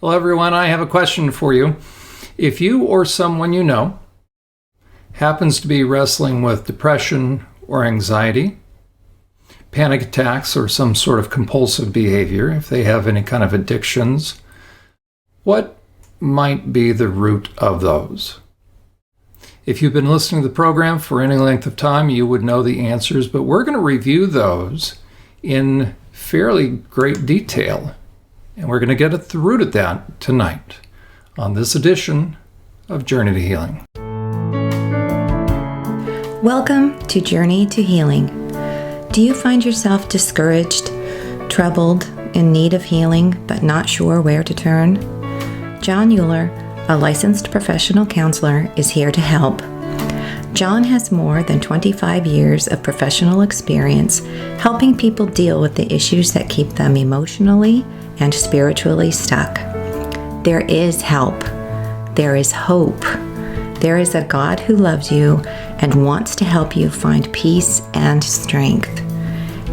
Well, everyone, I have a question for you. If you or someone you know happens to be wrestling with depression or anxiety, panic attacks, or some sort of compulsive behavior, if they have any kind of addictions, what might be the root of those? If you've been listening to the program for any length of time, you would know the answers, but we're going to review those in fairly great detail, and we're going to get at the root of that tonight on this edition of Journey to Healing. Welcome to Journey to Healing. Do you find yourself discouraged, troubled, in need of healing, but not sure where to turn? Jon Uhler, a licensed professional counselor, is here to help. Jon has more than 25 years of professional experience helping people deal with the issues that keep them emotionally and spiritually stuck. There is help. There is hope. There is a God who loves you and wants to help you find peace and strength.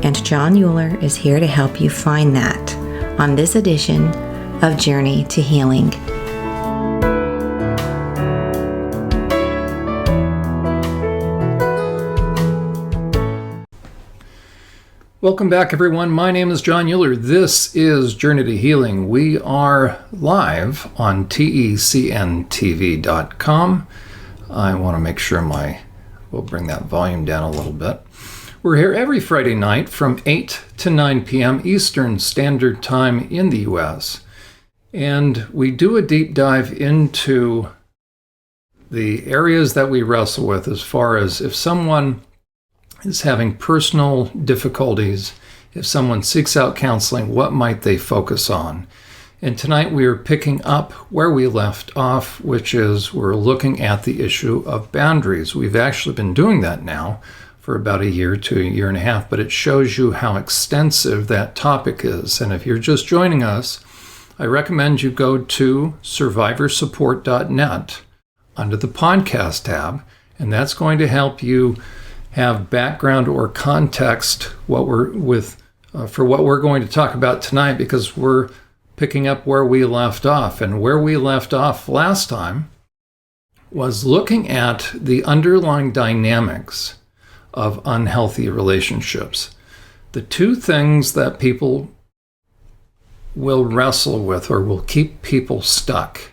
And Jon Uhler is here to help you find that on this edition of Journey to Healing. Welcome back, everyone. My name is Jon Uhler. This is Journey to Healing. We are live on tecntv.com. I want to make sure we'll bring that volume down a little bit. We're here every Friday night from 8 to 9 p.m. Eastern Standard Time in the U.S. And we do a deep dive into the areas that we wrestle with as far as if someone is having personal difficulties, if someone seeks out counseling, what might they focus on? And tonight we are picking up where we left off, which is we're looking at the issue of boundaries. We've actually been doing that now for about a year to a year and a half, but it shows you how extensive that topic is. And if you're just joining us, I recommend you go to SurvivorSupport.net under the podcast tab, and that's going to help you have background or context for what we're going to talk about tonight, because we're picking up where we left off. And where we left off last time was looking at the underlying dynamics of unhealthy relationships. The two things that people will wrestle with or will keep people stuck,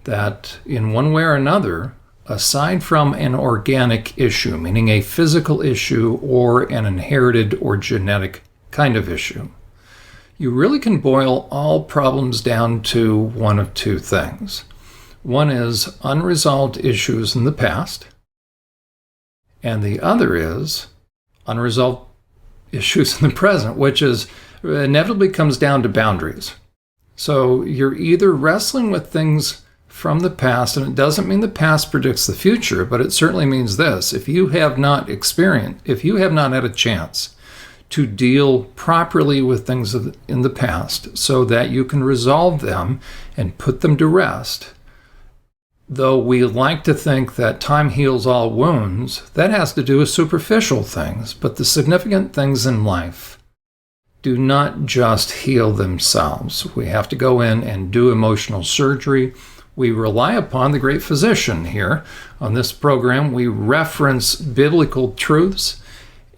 that in one way or another, aside from an organic issue, meaning a physical issue or an inherited or genetic kind of issue, you really can boil all problems down to one of two things. One is unresolved issues in the past, and the other is unresolved issues in the present, which is inevitably comes down to boundaries. So you're either wrestling with things from the past, and it doesn't mean the past predicts the future, but it certainly means this: if you have not had a chance to deal properly with things in the past so that you can resolve them and put them to rest, though we like to think that time heals all wounds, that has to do with superficial things, but the significant things in life do not just heal themselves. We have to go in and do emotional surgery. We rely upon the great physician here. On this program, we reference biblical truths,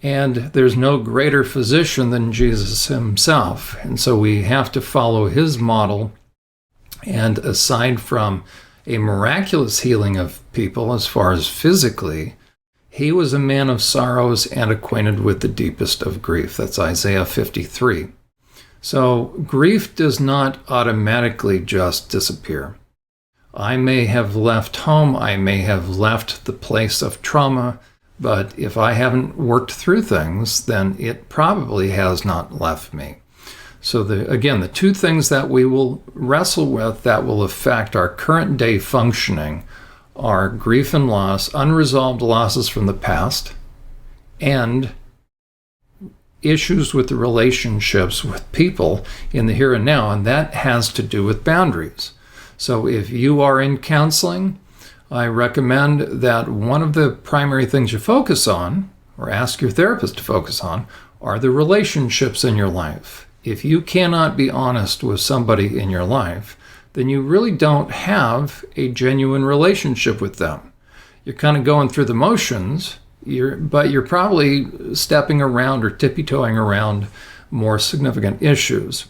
and there's no greater physician than Jesus himself. And so we have to follow his model. And aside from a miraculous healing of people as far as physically, he was a man of sorrows and acquainted with the deepest of grief. That's Isaiah 53. So grief does not automatically just disappear. I may have left home, I may have left the place of trauma, but if I haven't worked through things, then it probably has not left me. So the two things that we will wrestle with that will affect our current day functioning are grief and loss, unresolved losses from the past, and issues with the relationships with people in the here and now, and that has to do with boundaries. So if you are in counseling, I recommend that one of the primary things you focus on, or ask your therapist to focus on, are the relationships in your life. If you cannot be honest with somebody in your life, then you really don't have a genuine relationship with them. You're kind of going through the motions, but you're probably stepping around or tippy-toeing around more significant issues.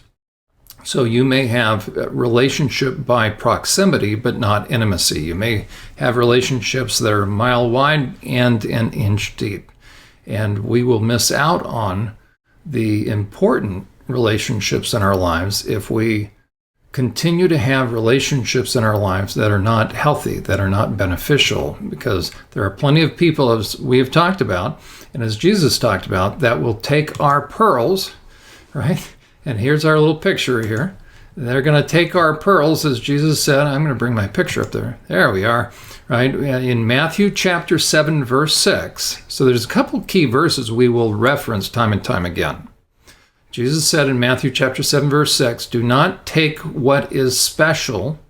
So you may have a relationship by proximity, but not intimacy. You may have relationships that are a mile wide and an inch deep. And we will miss out on the important relationships in our lives if we continue to have relationships in our lives that are not healthy, that are not beneficial, because there are plenty of people, as we have talked about, and as Jesus talked about, that will take our pearls, right? And here's our little picture here. They're going to take our pearls, as Jesus said. I'm going to bring my picture up there. There we are, right? In Matthew chapter 7, verse 6. So there's a couple key verses we will reference time and time again. Jesus said in Matthew chapter 7, verse 6, do not take what is special,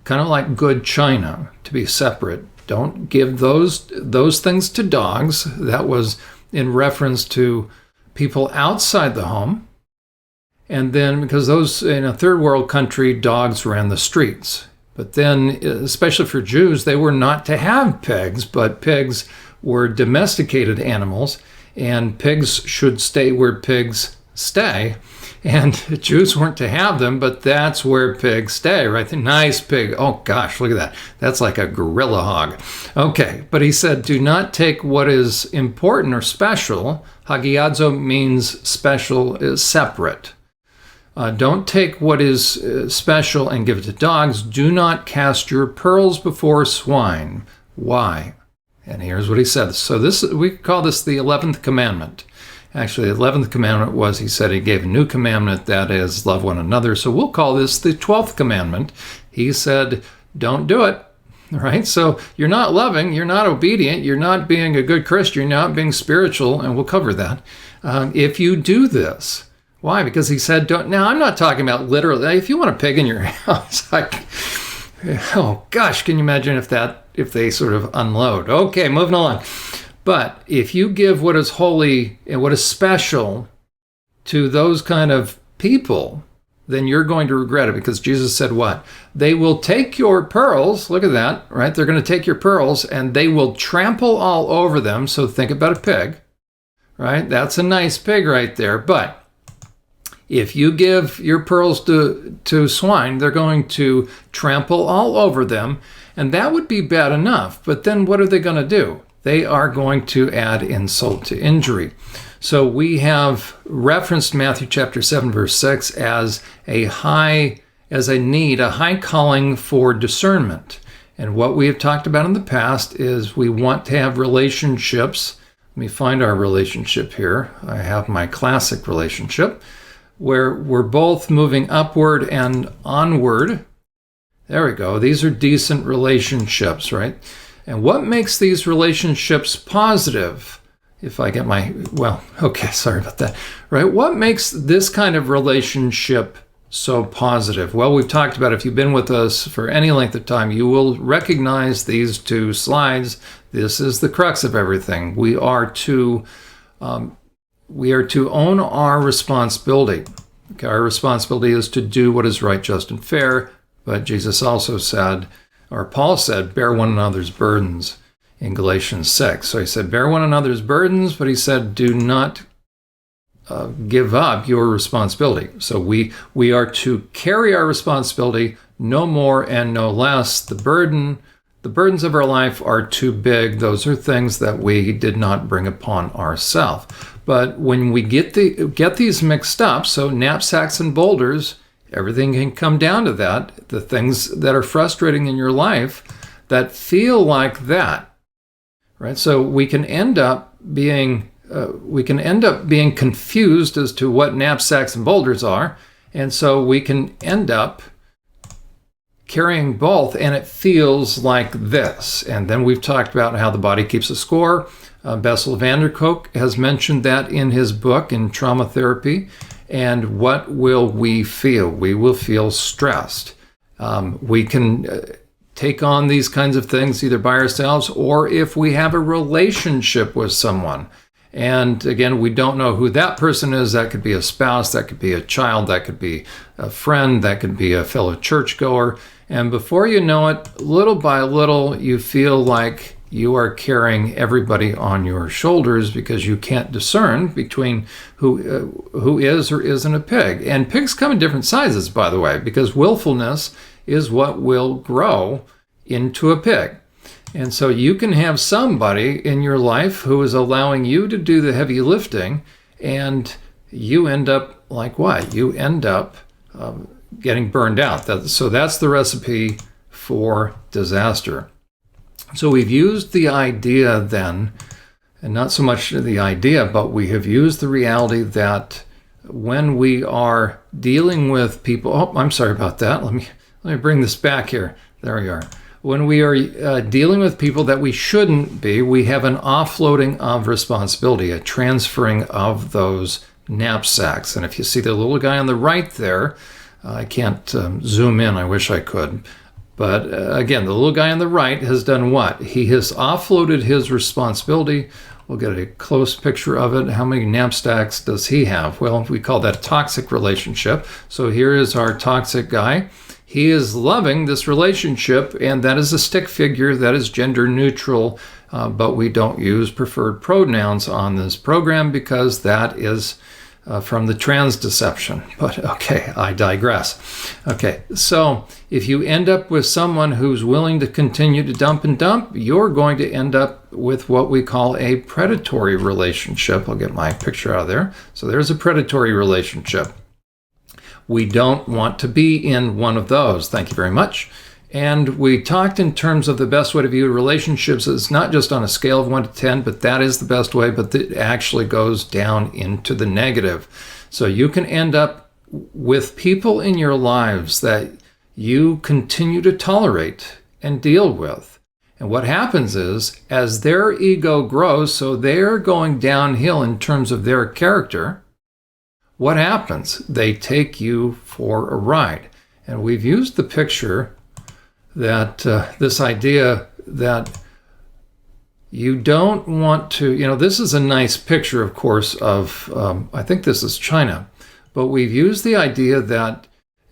kind of like good china, to be separate. Don't give those things to dogs. That was in reference to people outside the home. And then, because those, in a third world country, dogs ran the streets. But then, especially for Jews, they were not to have pigs, but pigs were domesticated animals, and pigs should stay where pigs stay. And Jews weren't to have them, but that's where pigs stay, right? The nice pig. Oh gosh, look at that. That's like a gorilla hog. Okay, but he said, do not take what is important or special. Hagiadzo means special, is separate. Don't take what is special and give it to dogs. Do not cast your pearls before swine. Why? And here's what he said. So we call this the 11th commandment. Actually, the 11th commandment was, he said he gave a new commandment, that is, love one another. So we'll call this the 12th commandment. He said, don't do it. Right? So you're not loving, you're not obedient, you're not being a good Christian, you're not being spiritual, and we'll cover that. If you do this. Why? Because he said, don't. Now, I'm not talking about literally. If you want a pig in your house, oh gosh, can you imagine if they sort of unload? Okay, moving along. But if you give what is holy and what is special to those kind of people, then you're going to regret it, because Jesus said what? They will take your pearls. Look at that, right? They're going to take your pearls and they will trample all over them. So think about a pig, right? That's a nice pig right there. But if you give your pearls to swine, they're going to trample all over them, and that would be bad enough. But then what are they going to do? They are going to add insult to injury. So we have referenced Matthew chapter 7, verse 6 as a high calling for discernment. And what we have talked about in the past is we want to have relationships. Let me find our relationship here. I have my classic relationship, where we're both moving upward and onward. There we go. These are decent relationships, right? And what makes these relationships positive? If I get sorry about that. Right? What makes this kind of relationship so positive? Well, we've talked about, if you've been with us for any length of time, you will recognize these two slides. This is the crux of everything. We are to own our responsibility. Okay, our responsibility is to do what is right, just, and fair. But Jesus also said, or Paul said, bear one another's burdens in Galatians 6. So he said, bear one another's burdens, but he said, do not give up your responsibility. So we are to carry our responsibility, no more and no less. The burdens of our life are too big. Those are things that we did not bring upon ourselves. But when we get these mixed up, so knapsacks and boulders, everything can come down to that. The things that are frustrating in your life that feel like that, right? So we can end up being confused as to what knapsacks and boulders are, and so we can end up carrying both, and it feels like this. And then we've talked about how the body keeps a score. Bessel van der Kolk has mentioned that in his book, in Trauma Therapy. And what will we feel? We will feel stressed. We can take on these kinds of things either by ourselves or if we have a relationship with someone. And again, we don't know who that person is. That could be a spouse, that could be a child, that could be a friend, that could be a fellow churchgoer. And before you know it, little by little, you feel like you are carrying everybody on your shoulders because you can't discern between who is or isn't a pig. And pigs come in different sizes, by the way, because willfulness is what will grow into a pig. And so you can have somebody in your life who is allowing you to do the heavy lifting, and you end up like what? You end up getting burned out. So that's the recipe for disaster. So we've used the idea then, and not so much the idea, but we have used the reality that when we are dealing with people, I'm sorry about that. Let me bring this back here. There we are. When we are dealing with people that we shouldn't be, we have an offloading of responsibility, a transferring of those knapsacks. And if you see the little guy on the right there, I can't zoom in, I wish I could. But again, the little guy on the right has done what? He has offloaded his responsibility. We'll get a close picture of it. How many knapsacks does he have? Well, we call that a toxic relationship. So here is our toxic guy. He is loving this relationship, and that is a stick figure that is gender neutral, but we don't use preferred pronouns on this program because that is from the trans deception. But okay, I digress. Okay, so if you end up with someone who's willing to continue to dump and dump, you're going to end up with what we call a predatory relationship. I'll get my picture out of there. So there's a predatory relationship. We don't want to be in one of those. Thank you very much. And we talked in terms of the best way to view relationships. It's not just on a scale of 1 to 10, but that is the best way, but it actually goes down into the negative. So you can end up with people in your lives that you continue to tolerate and deal with. And what happens is, as their ego grows, so they're going downhill in terms of their character, what happens? They take you for a ride. And we've used the picture that this idea that you don't want to, this is a nice picture, of course, of, I think this is China, but we've used the idea that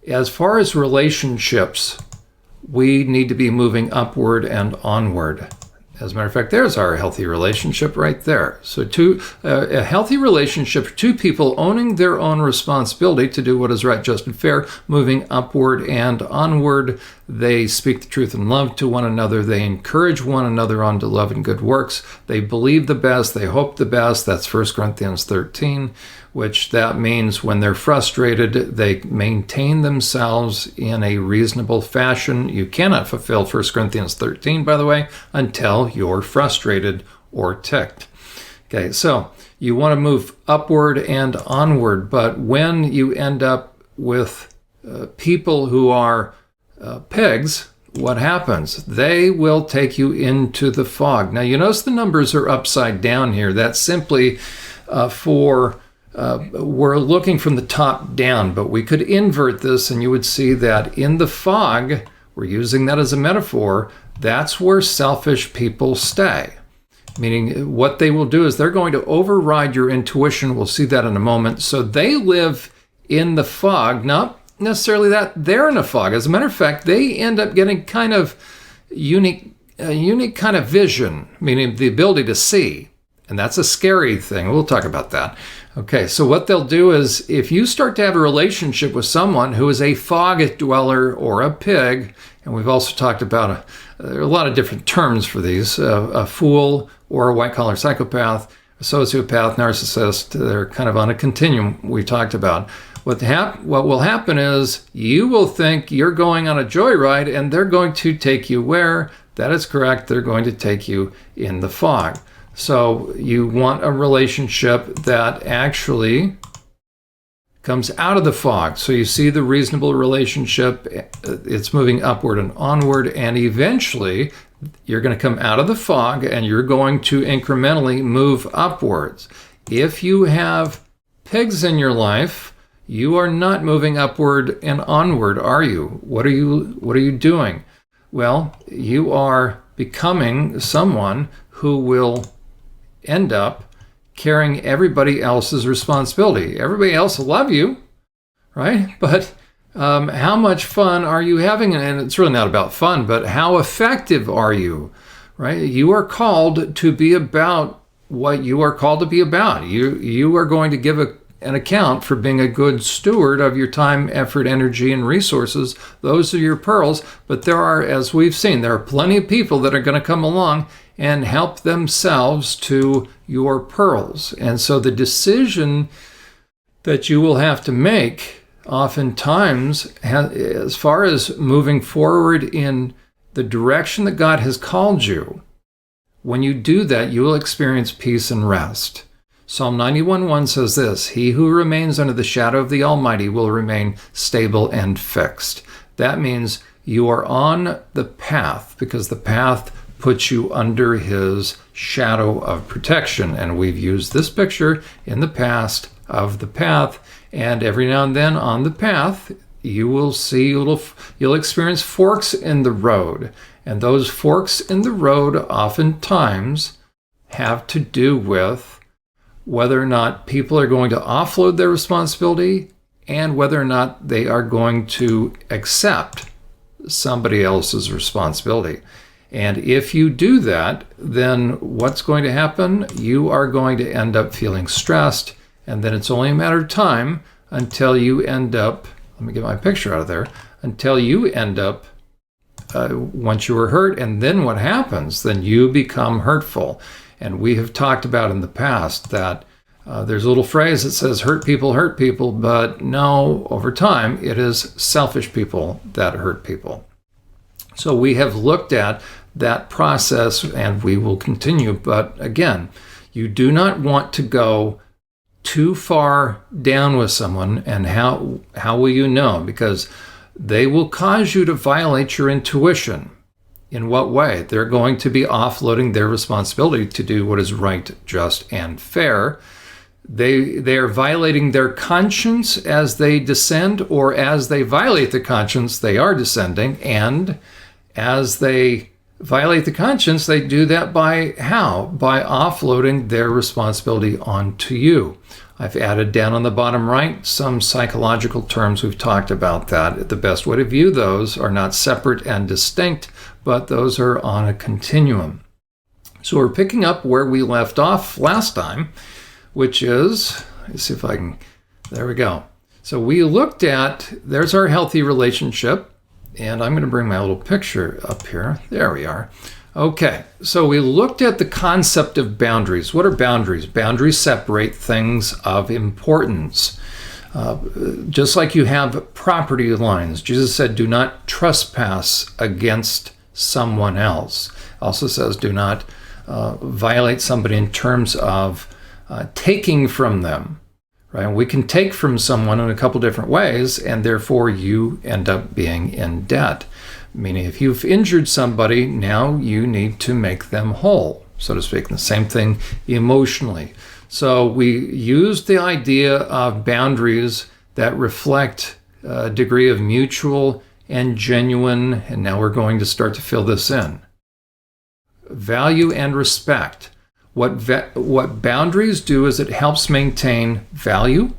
as far as relationships, we need to be moving upward and onward. As a matter of fact, there's our healthy relationship right there. So a healthy relationship, two people owning their own responsibility to do what is right, just, and fair, moving upward and onward. They speak the truth in love to one another. They encourage one another on to love and good works. They believe the best. They hope the best. That's 1 Corinthians 13, which that means when they're frustrated, they maintain themselves in a reasonable fashion. You cannot fulfill 1 Corinthians 13, by the way, until you're frustrated or ticked. Okay, so you want to move upward and onward, but when you end up with people who are pigs, what happens? They will take you into the fog. Now, you notice the numbers are upside down here. That's simply we're looking from the top down, but we could invert this and you would see that in the fog, we're using that as a metaphor, that's where selfish people stay. Meaning what they will do is they're going to override your intuition. We'll see that in a moment. So they live in the fog, not necessarily that they're in a fog. As a matter of fact, they end up getting kind of a unique kind of vision, meaning the ability to see. And that's a scary thing. We'll talk about that. Okay, so what they'll do is if you start to have a relationship with someone who is a fog dweller or a pig, and we've also talked about there are a lot of different terms for these, a fool or a white-collar psychopath, a sociopath, narcissist, they're kind of on a continuum we talked about. What will happen is you will think you're going on a joyride and they're going to take you where? That is correct, they're going to take you in the fog. So you want a relationship that actually comes out of the fog. So you see the reasonable relationship, it's moving upward and onward, and eventually you're going to come out of the fog and you're going to incrementally move upwards. If you have pigs in your life, you are not moving upward and onward, are you? What are you doing? Well, you are becoming someone who will end up carrying everybody else's responsibility. Everybody else will love you, right? But how much fun are you having? And it's really not about fun, but how effective are you, right? You are called to be about what you are called to be about. You are going to give an account for being a good steward of your time, effort, energy, and resources. Those are your pearls. But there are, as we've seen, there are plenty of people that are going to come along and help themselves to your pearls. And so the decision that you will have to make oftentimes, as far as moving forward in the direction that God has called you, when you do that, you will experience peace and rest. Psalm 91:1 says this, "He who remains under the shadow of the Almighty will remain stable and fixed." That means you are on the path, because the path puts you under his shadow of protection. And we've used this picture in the past of the path. And every now and then on the path, you will see you'll experience forks in the road. And those forks in the road oftentimes have to do with whether or not people are going to offload their responsibility and whether or not they are going to accept somebody else's responsibility. And if you do that, then what's going to happen? You are going to end up feeling stressed, and then it's only a matter of time until you end up, let me get my picture out of there, until you end up, once you were hurt, and then what happens? Then you become hurtful. And we have talked about in the past that there's a little phrase that says hurt people, but no, over time, it is selfish people that hurt people. So we have looked at that process, and we will continue. But again, you do not want to go too far down with someone. And how will you know? Because they will cause you to violate your intuition. In what way? They're going to be offloading their responsibility to do what is right, just, and fair. They are violating their conscience as they descend, or as they violate the conscience, they are descending. And as they violate the conscience, they do that by how? By offloading their responsibility onto you. I've added down on the bottom right some psychological terms. We've talked about that. The best way to view those are not separate and distinct, but those are on a continuum. So we're picking up where we left off last time, which is, let's see if I can, there we go. So we looked at, there's our healthy relationship, and I'm going to bring my little picture up here. There we are. Okay, so we looked at the concept of boundaries. What are boundaries? Boundaries separate things of importance. Just like you have property lines. Jesus said, do not trespass against someone else. Also says, do not violate somebody in terms of taking from them. Right? We can take from someone in a couple different ways, and therefore you end up being in debt. Meaning if you've injured somebody, now you need to make them whole, so to speak. And the same thing emotionally. So we used the idea of boundaries that reflect a degree of mutual and genuine, and now we're going to start to fill this in. Value and respect. What boundaries do is it helps maintain value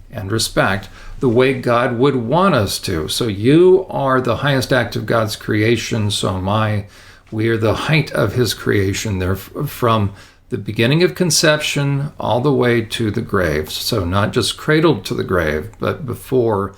and respect the way God would want us to. So you are the highest act of God's creation, so am I. We are the height of his creation. They're from the beginning of conception all the way to the grave. So not just cradled to the grave, but before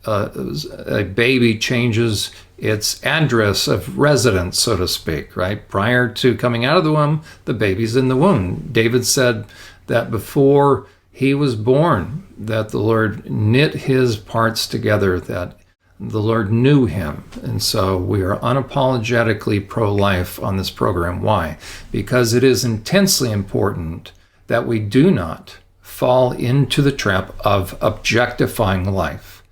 a baby changes its address of residence, so to speak, right? Prior to coming out of the womb, the baby's in the womb. David said that before he was born, that the Lord knit his parts together, that the Lord knew him. And so we are unapologetically pro-life on this program. Why? Because it is intensely important that we do not fall into the trap of objectifying life.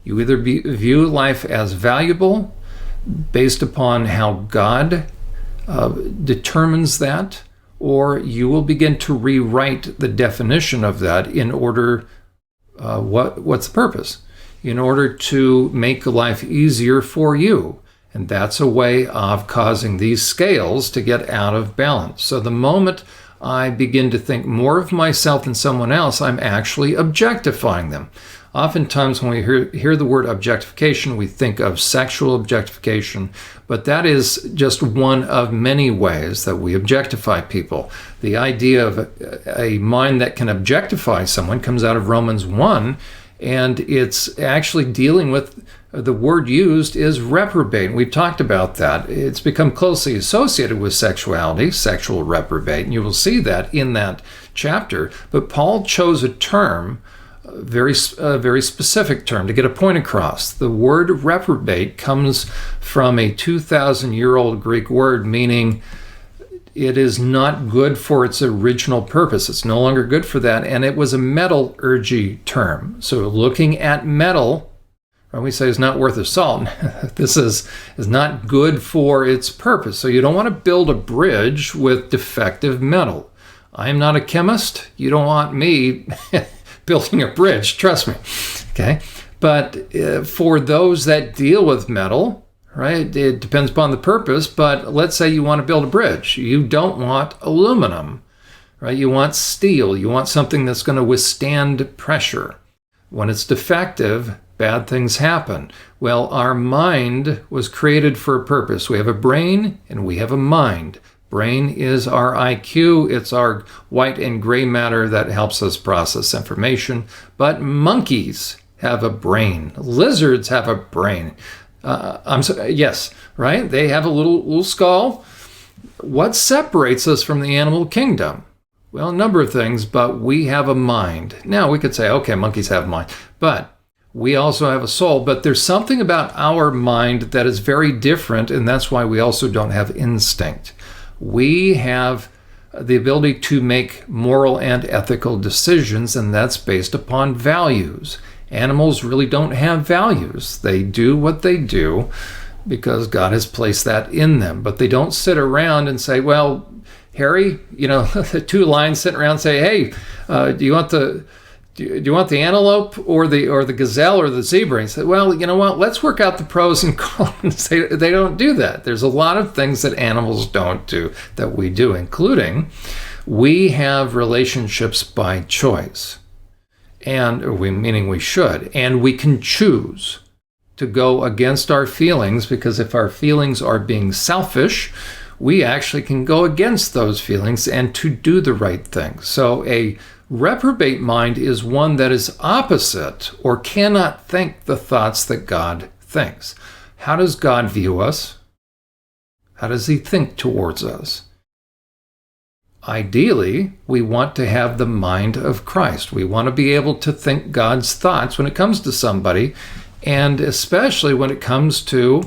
You either view life as valuable based upon how God determines that, or you will begin to rewrite the definition of that in order, what's the purpose? In order to make life easier for you. And that's a way of causing these scales to get out of balance. So the moment I begin to think more of myself than someone else, I'm actually objectifying them. Oftentimes when we hear the word objectification, we think of sexual objectification, but that is just one of many ways that we objectify people. The idea of a mind that can objectify someone comes out of Romans 1, and it's actually dealing with the word used is reprobate. We've talked about that. It's become closely associated with sexuality, sexual reprobate, and you will see that in that chapter. But Paul chose a term, a very specific term, to get a point across. The word reprobate comes from a 2,000-year-old Greek word meaning it is not good for its original purpose. It's no longer good for that, and it was a metallurgy term. So looking at metal, when we say it's not worth a salt, this is not good for its purpose. So you don't want to build a bridge with defective metal. I'm not a chemist. You don't want me building a bridge, trust me. Okay, but for those that deal with metal, right, it depends upon the purpose, but let's say you want to build a bridge. You don't want aluminum, right? You want steel. You want something that's going to withstand pressure. When it's defective, bad things happen. Well, our mind was created for a purpose. We have a brain and we have a mind. Brain is our IQ. It's our white and gray matter that helps us process information. But monkeys have a brain. Lizards have a brain. Yes, right? They have a little skull. What separates us from the animal kingdom? Well, a number of things, but we have a mind. Now, we could say, okay, monkeys have a mind, but we also have a soul. But there's something about our mind that is very different, and that's why we also don't have instinct. We have the ability to make moral and ethical decisions, and that's based upon values. Animals really don't have values. They do what they do because God has placed that in them. But they don't sit around and say, well, Harry, the two lions sitting around and say, hey, do you want the antelope or the gazelle or the zebra? And say, well, you know what? Let's work out the pros and cons. They don't do that. There's a lot of things that animals don't do that we do, including we have relationships by choice. Meaning we should, and we can choose to go against our feelings, because if our feelings are being selfish, we actually can go against those feelings and to do the right thing. So a reprobate mind is one that is opposite or cannot think the thoughts that God thinks. How does God view us? How does he think towards us? Ideally, we want to have the mind of Christ. We want to be able to think God's thoughts when it comes to somebody, and especially when it comes to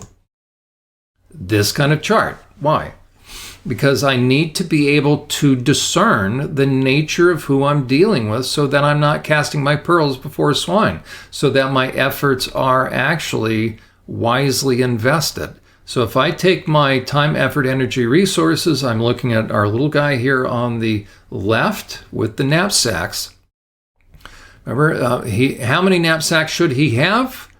this kind of chart. Why? Because I need to be able to discern the nature of who I'm dealing with so that I'm not casting my pearls before swine, so that my efforts are actually wisely invested. So if I take my time, effort, energy, resources, I'm looking at our little guy here on the left with the knapsacks. Remember, how many knapsacks should he have?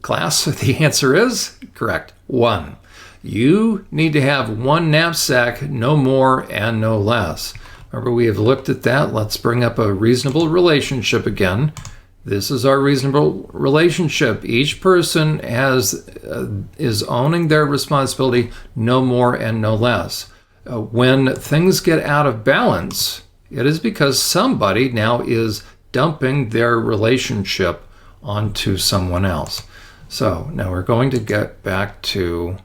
Class, the answer is correct, 1. You need to have 1 knapsack, no more and no less. Remember, we have looked at that. Let's bring up a reasonable relationship again. This is our reasonable relationship. Each person is owning their responsibility, no more and no less. When things get out of balance, it is because somebody now is dumping their relationship onto someone else. So now we're going to get back to,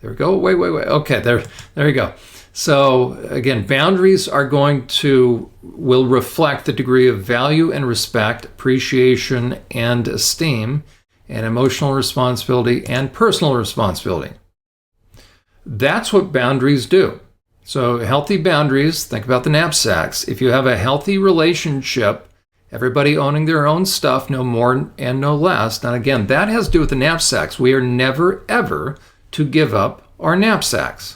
there we go. Wait. Okay, there you go. So again, boundaries will reflect the degree of value and respect, appreciation and esteem, and emotional responsibility and personal responsibility. That's what boundaries do. So healthy boundaries, think about the knapsacks. If you have a healthy relationship, everybody owning their own stuff, no more and no less. Now again, that has to do with the knapsacks. We are never, ever to give up our knapsacks.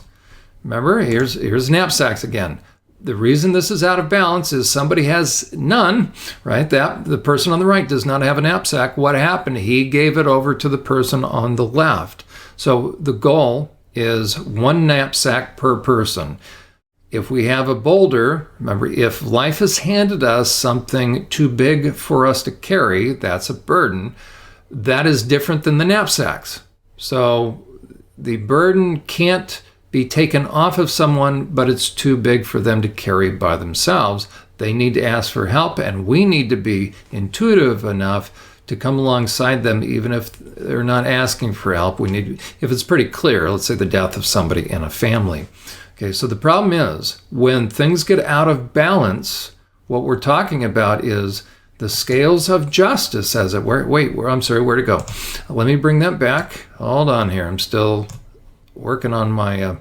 Remember, here's knapsacks again. The reason this is out of balance is somebody has none, right? That the person on the right does not have a knapsack. What happened? He gave it over to the person on the left. So the goal is 1 knapsack per person. If we have a boulder, remember, if life has handed us something too big for us to carry, that's a burden. That is different than the knapsacks. So the burden can't be taken off of someone, but it's too big for them to carry by themselves. They need to ask for help, and we need to be intuitive enough to come alongside them, even if they're not asking for help. If it's pretty clear, let's say the death of somebody in a family. Okay, so the problem is when things get out of balance, what we're talking about is the scales of justice, as it were. I'm sorry, where'd it go? Let me bring that back. Hold on here. I'm still working on my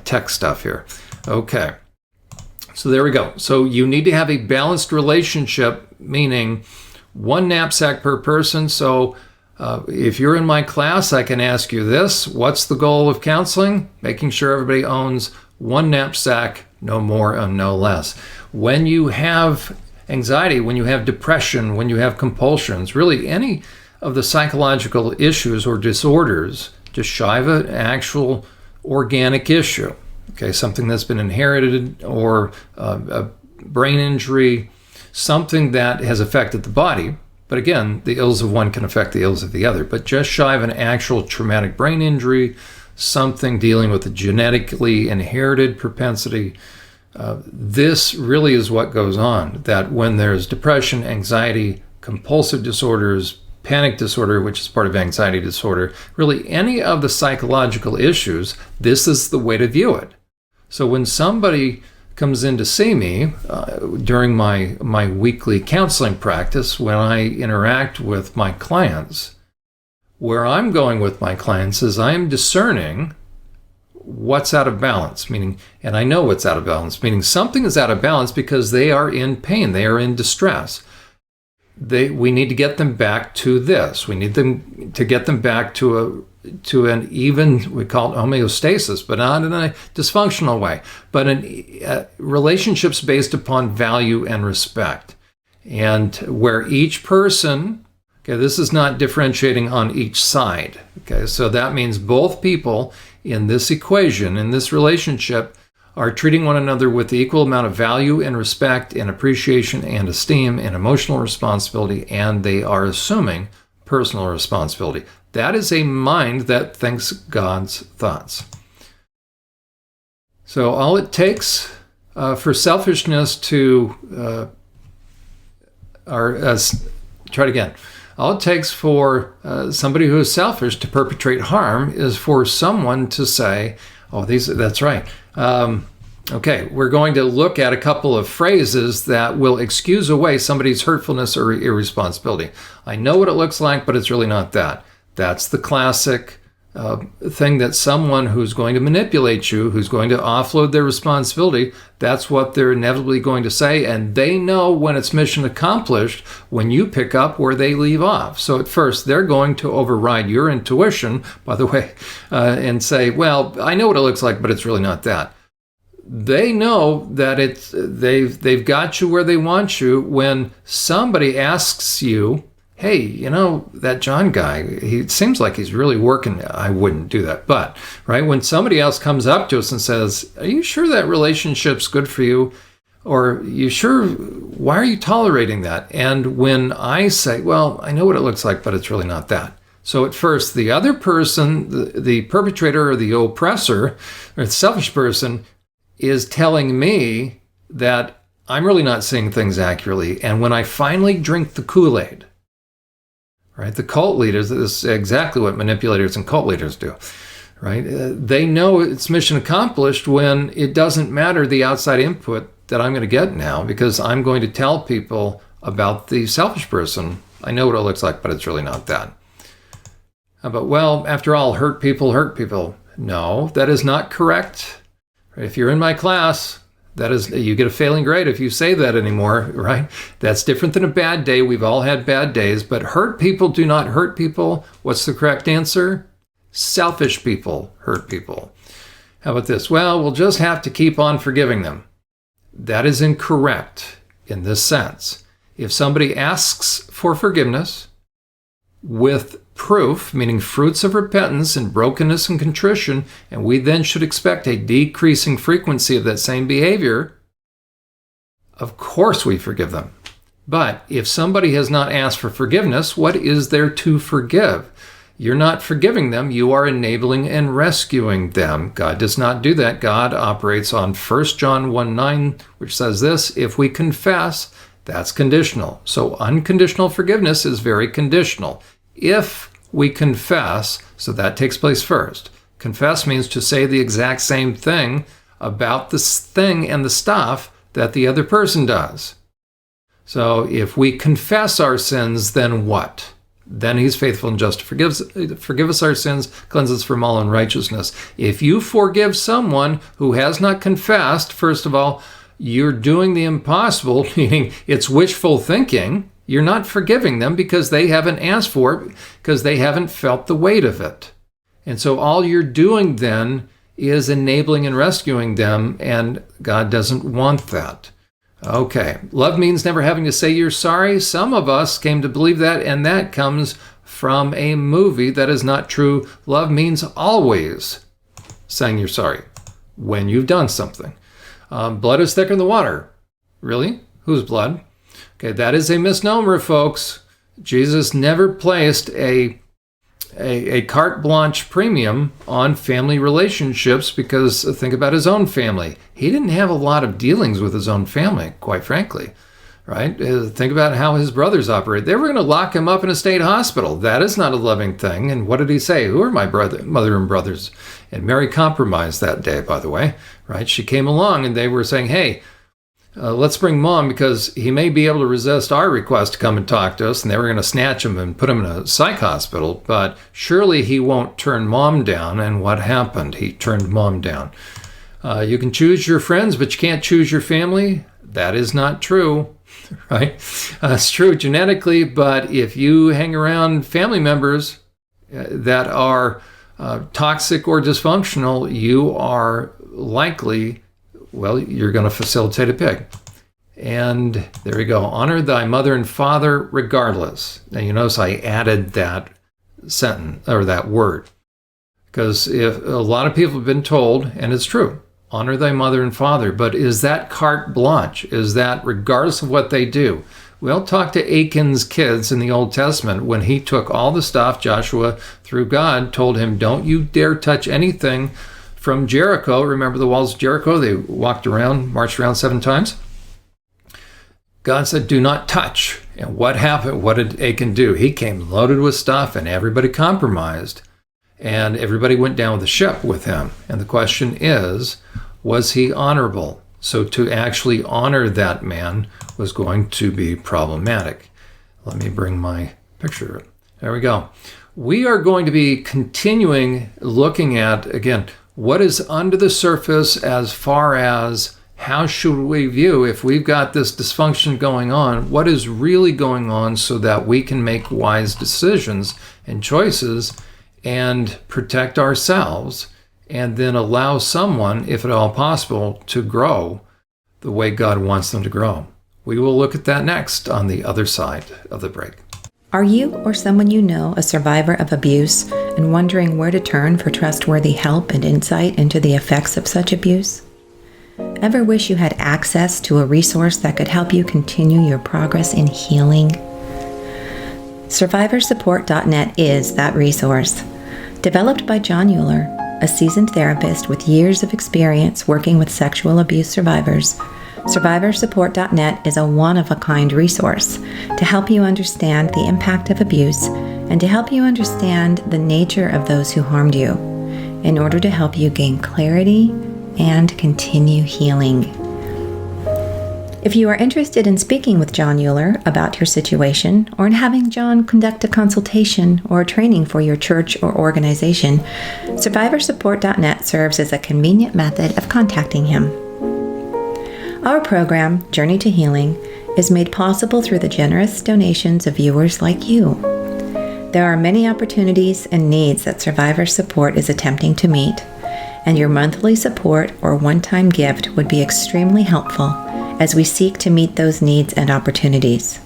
tech stuff here. Okay. So there we go. So you need to have a balanced relationship, meaning one knapsack per person. So if you're in my class, I can ask you this. What's the goal of counseling? Making sure everybody owns one knapsack, no more and no less. When you have anxiety, when you have depression, when you have compulsions, really any of the psychological issues or disorders, just shy of an actual organic issue. Okay, something that's been inherited or a brain injury, something that has affected the body. But again, the ills of one can affect the ills of the other. But just shy of an actual traumatic brain injury, something dealing with a genetically inherited propensity, this really is what goes on. That when there's depression, anxiety, compulsive disorders, panic disorder, which is part of anxiety disorder, really any of the psychological issues, this is the way to view it. So when somebody comes in to see me during my weekly counseling practice, when I interact with my clients, where I'm going with my clients is I am discerning what's out of balance, meaning, and I know what's out of balance, meaning something is out of balance because they are in pain, they are in distress. We need to get them back to this. We need them to get them back to an even, we call it homeostasis, but not in a dysfunctional way, but in relationships based upon value and respect. And where each person, okay, this is not differentiating on each side. Okay, so that means both people in this equation, in this relationship, are treating one another with the equal amount of value and respect and appreciation and esteem and emotional responsibility, and they are assuming personal responsibility. That is a mind that thinks God's thoughts. So all it takes for selfishness to, try it again. All it takes for somebody who is selfish to perpetrate harm is for someone to say, oh, that's right. Okay, we're going to look at a couple of phrases that will excuse away somebody's hurtfulness or irresponsibility. I know what it looks like, but it's really not that. That's the classic thing that someone who's going to manipulate you, who's going to offload their responsibility, that's what they're inevitably going to say, and they know when it's mission accomplished when you pick up where they leave off. So at first, they're going to override your intuition, by the way, and say, well, I know what it looks like, but it's really not that. They know that they've got you where they want you when somebody asks you, hey, you know, that Jon guy, he seems like he's really working. I wouldn't do that. But, right, when somebody else comes up to us and says, are you sure that relationship's good for you? Or you sure, why are you tolerating that? And when I say, well, I know what it looks like, but it's really not that. So at first, the other person, the perpetrator or the oppressor, or the selfish person, is telling me that I'm really not seeing things accurately. And when I finally drink the Kool-Aid, right, the cult leaders, this is exactly what manipulators and cult leaders do, right? They know it's mission accomplished when it doesn't matter the outside input that I'm going to get now, because I'm going to tell people about the selfish person. I know what it looks like, but it's really not that. But, well, after all, hurt people hurt people. No, that is not correct. If you're in my class, that is, you get a failing grade if you say that anymore, right? That's different than a bad day. We've all had bad days, but hurt people do not hurt people. What's the correct answer? Selfish people hurt people. How about this? Well, we'll just have to keep on forgiving them. That is incorrect in this sense. If somebody asks for forgiveness, with proof, meaning fruits of repentance and brokenness and contrition, and we then should expect a decreasing frequency of that same behavior, of course we forgive them. But if somebody has not asked for forgiveness, what is there to forgive? You're not forgiving them, you are enabling and rescuing them. God does not do that. God operates on 1 John 1:9, which says this: if we confess, that's conditional. So unconditional forgiveness is very conditional. If we confess, so that takes place first. Confess means to say the exact same thing about this thing and the stuff that the other person does. So if we confess our sins, then what? Then he's faithful and just to forgive us our sins, cleanse us from all unrighteousness. If you forgive someone who has not confessed, first of all, you're doing the impossible, meaning it's wishful thinking. You're not forgiving them because they haven't asked for it, because they haven't felt the weight of it. And so all you're doing then is enabling and rescuing them, and God doesn't want that. Okay, love means never having to say you're sorry. Some of us came to believe that, and that comes from a movie. That is not true. Love means always saying you're sorry when you've done something. Blood is thicker than water. Really? Whose blood? Okay, that is a misnomer, folks. Jesus never placed a carte blanche premium on family relationships, because think about his own family. He didn't have a lot of dealings with his own family, quite frankly, right? Think about how his brothers operate. They were going to lock him up in a state hospital. That is not a loving thing. And what did he say? Who are my mother and brothers? And Mary compromised that day, by the way, right? She came along and they were saying, hey, let's bring Mom because he may be able to resist our request to come and talk to us. And they were going to snatch him and put him in a psych hospital. But surely he won't turn Mom down. And what happened? He turned Mom down. You can choose your friends, but you can't choose your family. That is not true, right? It's true genetically, but if you hang around family members that are toxic or dysfunctional, you are likely, well, you're going to facilitate a pig. And there you go. Honor thy mother and father regardless. Now you notice I added that sentence or that word, because if a lot of people have been told, and it's true, honor thy mother and father, but is that carte blanche? Is that regardless of what they do? Well, talk to Achan's kids in the Old Testament when he took all the stuff. Joshua, through God, told him, don't you dare touch anything from Jericho. Remember the walls of Jericho? They walked around, marched around 7 times. God said, do not touch. And what happened? What did Achan do? He came loaded with stuff and everybody compromised. And everybody went down with the ship with him. And the question is, was he honorable? So to actually honor that man was going to be problematic. Let me bring my picture. There we go. We are going to be continuing looking at, again, what is under the surface as far as how should we view, if we've got this dysfunction going on, what is really going on so that we can make wise decisions and choices and protect ourselves, and then allow someone, if at all possible, to grow the way God wants them to grow. We will look at that next on the other side of the break. Are you or someone you know a survivor of abuse and wondering where to turn for trustworthy help and insight into the effects of such abuse? Ever wish you had access to a resource that could help you continue your progress in healing? SurvivorSupport.net is that resource. Developed by Jon Uhler, a seasoned therapist with years of experience working with sexual abuse survivors, SurvivorSupport.net is a one-of-a-kind resource to help you understand the impact of abuse and to help you understand the nature of those who harmed you in order to help you gain clarity and continue healing. If you are interested in speaking with Jon Uhler about your situation, or in having Jon conduct a consultation or a training for your church or organization, SurvivorSupport.net serves as a convenient method of contacting him. Our program, Journey to Healing, is made possible through the generous donations of viewers like you. There are many opportunities and needs that Survivor Support is attempting to meet, and your monthly support or one-time gift would be extremely helpful as we seek to meet those needs and opportunities.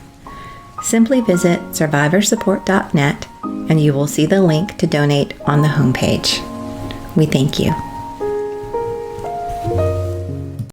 Simply visit SurvivorSupport.net and you will see the link to donate on the homepage. We thank you.